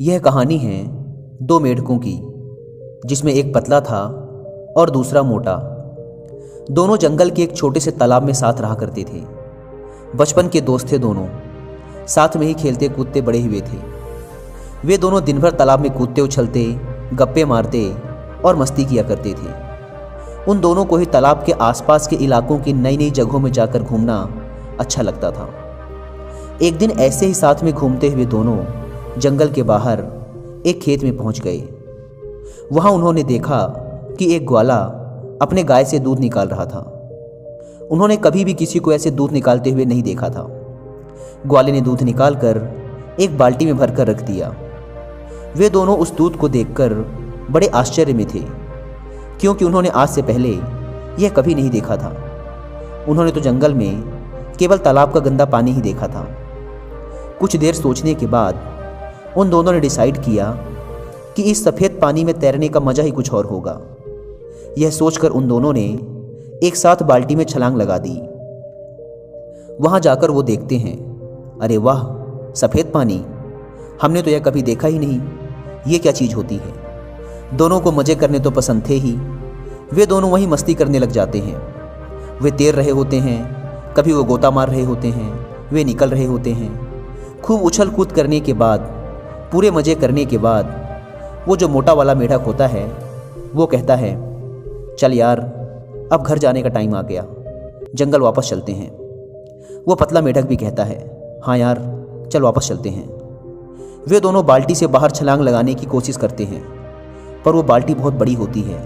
यह कहानी है दो मेढकों की, जिसमें एक पतला था और दूसरा मोटा। दोनों जंगल के एक छोटे से तालाब में साथ रहा करते थे। बचपन के दोस्त थे दोनों, साथ में ही खेलते कूदते बड़े हुए थे। वे दोनों दिन भर तालाब में कूदते उछलते, गप्पे मारते और मस्ती किया करते थे। उन दोनों को ही तालाब के आसपास के इलाकों की नई नई जगहों में जाकर घूमना अच्छा लगता था। एक दिन ऐसे ही साथ में घूमते हुए दोनों जंगल के बाहर एक खेत में पहुंच गए। वहां उन्होंने देखा कि एक ग्वाला अपने गाय से दूध निकाल रहा था। उन्होंने कभी भी किसी को ऐसे दूध निकालते हुए नहीं देखा था। ग्वाले ने दूध निकालकर एक बाल्टी में भरकर रख दिया। वे दोनों उस दूध को देखकर बड़े आश्चर्य में थे, क्योंकि उन्होंने आज से पहले यह कभी नहीं देखा था। उन्होंने तो जंगल में केवल तालाब का गंदा पानी ही देखा था। कुछ देर सोचने के बाद उन दोनों ने डिसाइड किया कि इस सफ़ेद पानी में तैरने का मज़ा ही कुछ और होगा। यह सोचकर उन दोनों ने एक साथ बाल्टी में छलांग लगा दी। वहां जाकर वो देखते हैं, अरे वाह, सफ़ेद पानी! हमने तो यह कभी देखा ही नहीं। ये क्या चीज़ होती है? दोनों को मज़े करने तो पसंद थे ही। वे दोनों वहीं मस्ती करने लग जाते हैं। वे तैर रहे होते हैं, कभी वो गोता मार रहे होते हैं, वे निकल रहे होते हैं। खूब उछल कूद करने के बाद, पूरे मज़े करने के बाद, वो जो मोटा वाला मेढक होता है वो कहता है, चल यार, अब घर जाने का टाइम आ गया, जंगल वापस चलते हैं। वो पतला मेढक भी कहता है, हाँ यार, चल वापस चलते हैं। वे दोनों बाल्टी से बाहर छलांग लगाने की कोशिश करते हैं, पर वो बाल्टी बहुत बड़ी होती है।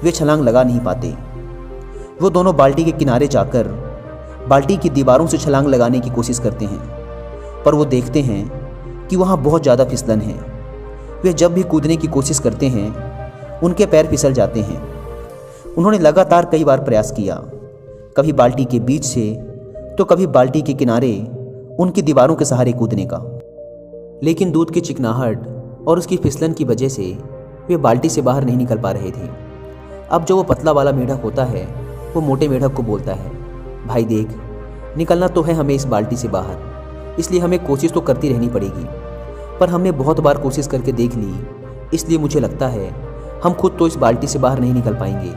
वे छलांग लगा नहीं पाते। वो दोनों बाल्टी के किनारे जाकर बाल्टी की दीवारों से छलांग लगाने की कोशिश करते हैं, पर वो देखते हैं कि वहाँ बहुत ज़्यादा फिसलन है। वे जब भी कूदने की कोशिश करते हैं, उनके पैर फिसल जाते हैं। उन्होंने लगातार कई बार प्रयास किया, कभी बाल्टी के बीच से तो कभी बाल्टी के किनारे उनकी दीवारों के सहारे कूदने का, लेकिन दूध की चिकनाहट और उसकी फिसलन की वजह से वे बाल्टी से बाहर नहीं निकल पा रहे थे। अब जो वो पतला वाला मेढक होता है वो मोटे मेढक को बोलता है, भाई देख, निकलना तो है हमें इस बाल्टी से बाहर, इसलिए हमें कोशिश तो करती रहनी पड़ेगी। पर हमने बहुत बार कोशिश करके देख ली, इसलिए मुझे लगता है हम खुद तो इस बाल्टी से बाहर नहीं निकल पाएंगे,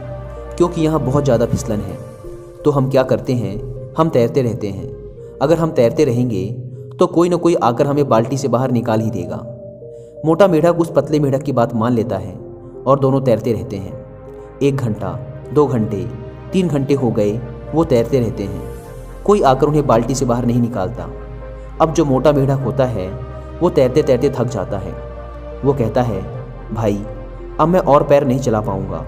क्योंकि यहाँ बहुत ज़्यादा फिसलन है। तो हम क्या करते हैं, हम तैरते रहते हैं। अगर हम तैरते रहेंगे तो कोई ना कोई आकर हमें बाल्टी से बाहर निकाल ही देगा। मोटा मेढक उस पतले मेढक की बात मान लेता है और दोनों तैरते रहते हैं। 1 घंटा, 2 घंटे, 3 घंटे हो गए, वो तैरते रहते हैं। कोई आकर उन्हें बाल्टी से बाहर नहीं निकालता। अब जो मोटा मेढक होता है वो तैरते तैरते थक जाता है। वो कहता है, भाई, अब मैं और पैर नहीं चला पाऊंगा।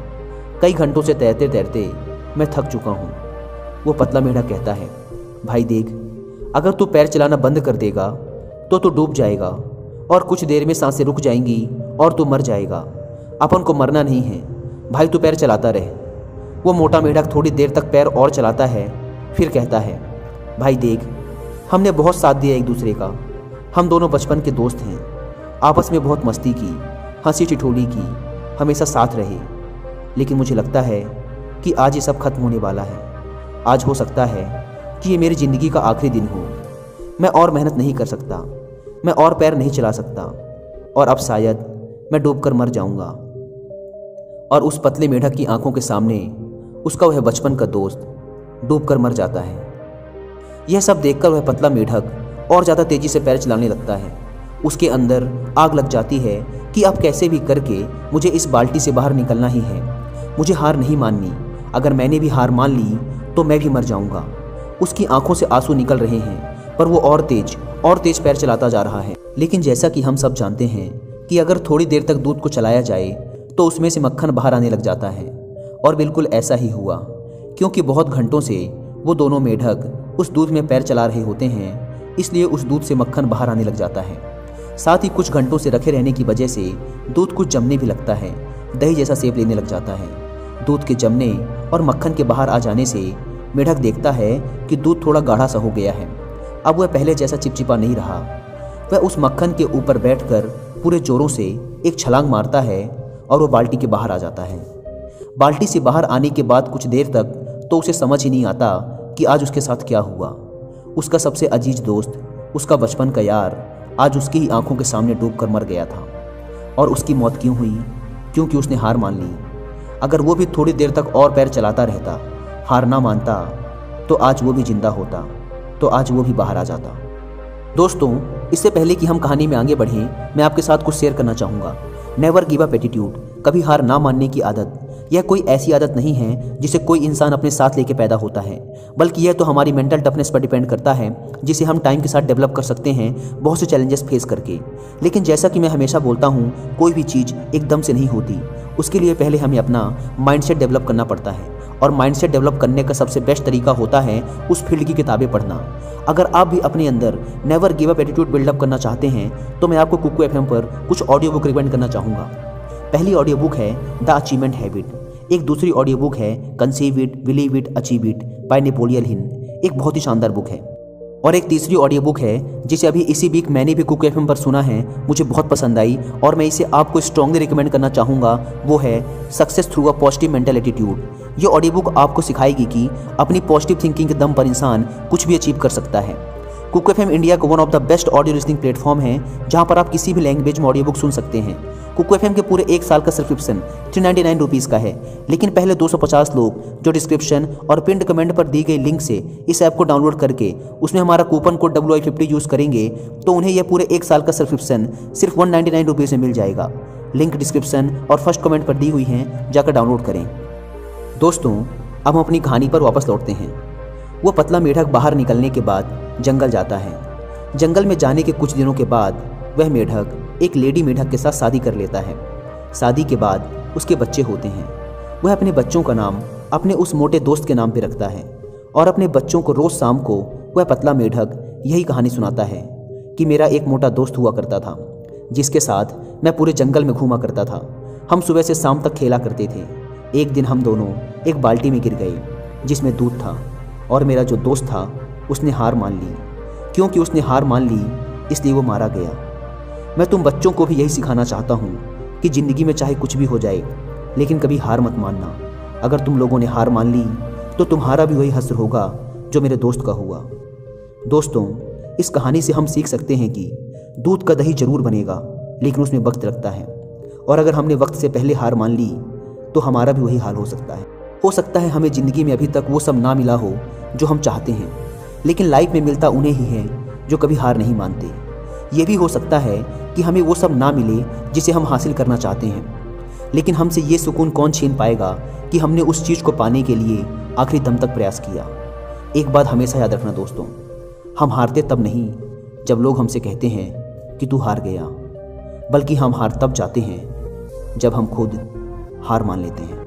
कई घंटों से तैरते तैरते मैं थक चुका हूँ। वो पतला मेढक कहता है, भाई देख, अगर तू पैर चलाना बंद कर देगा तो तू डूब जाएगा और कुछ देर में सांसें रुक जाएंगी और तू मर जाएगा। अपन को मरना नहीं है भाई, तू पैर चलाता रहे। वो मोटा मेढक थोड़ी देर तक पैर और चलाता है, फिर कहता है, भाई देख, हमने बहुत साथ दिया एक दूसरे का। हम दोनों बचपन के दोस्त हैं, आपस में बहुत मस्ती की, हंसी ठिठोली की, हमेशा साथ रहे। लेकिन मुझे लगता है कि आज ये सब खत्म होने वाला है। आज हो सकता है कि ये मेरी ज़िंदगी का आखिरी दिन हो। मैं और मेहनत नहीं कर सकता, मैं और पैर नहीं चला सकता, और अब शायद मैं डूबकर मर जाऊंगा। और उस पतले मेढक की आंखों के सामने उसका वह बचपन का दोस्त डूबकर मर जाता है। यह सब देखकर वह पतला मेढक और ज़्यादा तेज़ी से पैर चलाने लगता है। उसके अंदर आग लग जाती है कि अब कैसे भी करके मुझे इस बाल्टी से बाहर निकलना ही है। मुझे हार नहीं माननी। अगर मैंने भी हार मान ली तो मैं भी मर जाऊंगा। उसकी आंखों से आंसू निकल रहे हैं, पर वो और तेज पैर चलाता जा रहा है। लेकिन जैसा कि हम सब जानते हैं कि अगर थोड़ी देर तक दूध को चलाया जाए तो उसमें से मक्खन बाहर आने लग जाता है। और बिल्कुल ऐसा ही हुआ, क्योंकि बहुत घंटों से वो दोनों मेढक उस दूध में पैर चला रहे होते हैं, इसलिए उस दूध से मक्खन बाहर आने लग जाता है। साथ ही कुछ घंटों से रखे रहने की वजह से दूध कुछ जमने भी लगता है, दही जैसा शेप लेने लग जाता है। दूध के जमने और मक्खन के बाहर आ जाने से मेढक देखता है कि दूध थोड़ा गाढ़ा सा हो गया है। अब वह पहले जैसा चिपचिपा नहीं रहा। वह उस मक्खन के ऊपर बैठकर पूरे जोरों से एक छलांग मारता है और वो बाल्टी के बाहर आ जाता है। बाल्टी से बाहर आने के बाद कुछ देर तक तो उसे समझ ही नहीं आता कि आज उसके साथ क्या हुआ। उसका सबसे अजीज दोस्त, उसका बचपन का यार आज उसकी ही आंखों के सामने डूबकर मर गया था। और उसकी मौत क्यों हुई? क्योंकि उसने हार मान ली। अगर वो भी थोड़ी देर तक और पैर चलाता रहता, हार ना मानता, तो आज वो भी जिंदा होता, तो आज वो भी बाहर आ जाता। दोस्तों, इससे पहले कि हम कहानी में आगे बढ़ें, मैं आपके साथ कुछ शेयर करना चाहूँगा। नेवर गिव अप एटीट्यूड, कभी हार ना मानने की आदत, यह कोई ऐसी आदत नहीं है जिसे कोई इंसान अपने साथ लेके पैदा होता है, बल्कि यह तो हमारी मेंटल टफनेस पर डिपेंड करता है, जिसे हम टाइम के साथ डेवलप कर सकते हैं, बहुत से चैलेंजेस फेस करके। लेकिन जैसा कि मैं हमेशा बोलता हूँ, कोई भी चीज़ एकदम से नहीं होती। उसके लिए पहले हमें अपना माइंडसेट डेवलप करना पड़ता है, और माइंडसेट डेवलप करने का सबसे बेस्ट तरीका होता है उस फील्ड की किताबें पढ़ना। अगर आप भी अपने अंदर never give up attitude build up करना चाहते हैं, तो मैं आपको कुकू एफएम पर कुछ ऑडियो बुक रिकमेंड करना चाहूँगा। पहली ऑडियो बुक है द अचीवमेंट हैबिट। एक दूसरी ऑडियो बुक है conceive it, believe it, achieve it by Napoleon Hill. एक बहुत ही शानदार बुक है। और एक तीसरी ऑडियो बुक है जिसे अभी इसी वीक मैंने भी कुकू एफएम पर सुना है, मुझे बहुत पसंद आई और मैं इसे आपको स्ट्रांगली रिकमेंड करना चाहूँगा। वो है success through a positive mental attitude. ये ऑडियो बुक आपको सिखाएगी कि अपनी पॉजिटिव थिंकिंग के दम पर इंसान कुछ भी अचीव कर सकता है। कुकू एफएम इंडिया का one of the best audio listening platform है, जहाँ पर आप किसी भी लैंग्वेज में ऑडियो बुक सुन सकते हैं। कुकू एफएम के पूरे 1 साल का सब्सक्रिप्शन 399 रुपीज़ का है, लेकिन पहले 250 लोग जो डिस्क्रिप्शन और पिंड कमेंट पर दी गई लिंक से इस ऐप को डाउनलोड करके उसमें हमारा कूपन कोड WI50 यूज़ करेंगे, तो उन्हें यह पूरे 1 साल का सब्सक्रिप्शन सिर्फ 199 रुपीज़ में मिल जाएगा। लिंक डिस्क्रिप्शन और फर्स्ट कमेंट पर दी हुई हैं, जाकर डाउनलोड करें। दोस्तों, अब हम अपनी कहानी पर वापस लौटते हैं। वो पतला मेढक बाहर निकलने के बाद जंगल जाता है। जंगल में जाने के कुछ दिनों के बाद वह मेढक एक लेडी मेढक के साथ शादी कर लेता है। शादी के बाद उसके बच्चे होते हैं। वह अपने बच्चों का नाम अपने उस मोटे दोस्त के नाम पे रखता है और अपने बच्चों को रोज़ शाम को वह पतला मेढक यही कहानी सुनाता है कि मेरा एक मोटा दोस्त हुआ करता था, जिसके साथ मैं पूरे जंगल में घूमा करता था। हम सुबह से शाम तक खेला करते थे। एक दिन हम दोनों एक बाल्टी में गिर गए जिसमें दूध था, और मेरा जो दोस्त था उसने हार मान ली। क्योंकि उसने हार मान ली, इसलिए वो मारा गया। मैं तुम बच्चों को भी यही सिखाना चाहता हूँ कि ज़िंदगी में चाहे कुछ भी हो जाए, लेकिन कभी हार मत मानना। अगर तुम लोगों ने हार मान ली, तो तुम्हारा भी वही हश्र होगा जो मेरे दोस्त का हुआ। दोस्तों, इस कहानी से हम सीख सकते हैं कि दूध का दही जरूर बनेगा, लेकिन उसमें वक्त लगता है, और अगर हमने वक्त से पहले हार मान ली, तो हमारा भी वही हाल हो सकता है। हो सकता है हमें ज़िंदगी में अभी तक वो सब ना मिला हो जो हम चाहते हैं, लेकिन लाइफ में मिलता उन्हें ही है जो कभी हार नहीं मानते। ये भी हो सकता है कि हमें वो सब ना मिले जिसे हम हासिल करना चाहते हैं, लेकिन हमसे ये सुकून कौन छीन पाएगा कि हमने उस चीज़ को पाने के लिए आखिरी दम तक प्रयास किया। एक बात हमेशा याद रखना दोस्तों, हम हारते तब नहीं जब लोग हमसे कहते हैं कि तू हार गया, बल्कि हम हार तब जाते हैं जब हम खुद हार मान लेते हैं।